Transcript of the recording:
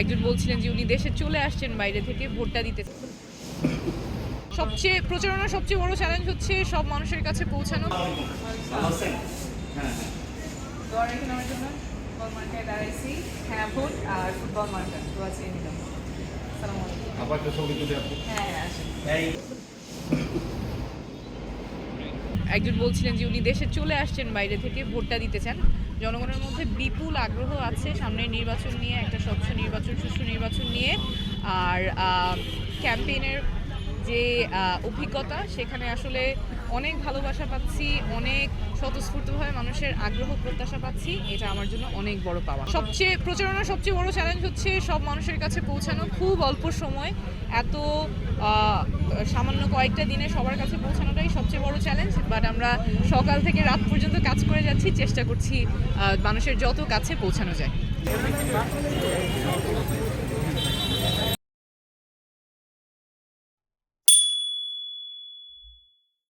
একজন বলছিলেন যে উনি দেশে চলে আসছেন বাইরে থেকে ভোটটা দিতে। সবচেয়ে প্রচারণার সবচেয়ে বড় চ্যালেঞ্জ হচ্ছে সব মানুষের কাছে পৌঁছানো। দোয়া রাখেন আমার জন্য। ফুটবল মার্কায় দাঁড়াইছি, হ্যাঁ ভোট আর ফুটবল মার্কা দোয়া চেয়ে নিলাম। আসসালামু আলাইকুম। হ্যাঁ আসেন। একজন বলছিলেন যে উনি দেশে চলে আসছেন বাইরে থেকে ভোটটা দিতে চান। জনগণের মধ্যে বিপুল আগ্রহ আছে সামনের নির্বাচন নিয়ে, একটা স্বচ্ছ নির্বাচন, সুষ্ঠু নির্বাচন নিয়ে। আর ক্যাম্পেইনের যে অভিজ্ঞতা, সেখানে আসলে অনেক ভালোবাসা পাচ্ছি, অনেক স্বতঃস্ফূর্তভাবে মানুষের আগ্রহ প্রত্যাশা পাচ্ছি। এটা আমার জন্য অনেক বড় পাওয়া। সবচেয়ে প্রচারণার সবচেয়ে বড় চ্যালেঞ্জ হচ্ছে সব মানুষের কাছে পৌঁছানো। খুব অল্প সময় এত সামান্য কয়েকটা দিনে সবার কাছে পৌঁছানোটাই সবচেয়ে বড় চ্যালেঞ্জ। বাট আমরা সকাল থেকে রাত পর্যন্ত কাজ করে যাচ্ছি, চেষ্টা করছি মানুষের যত কাছে পৌঁছানো যায়।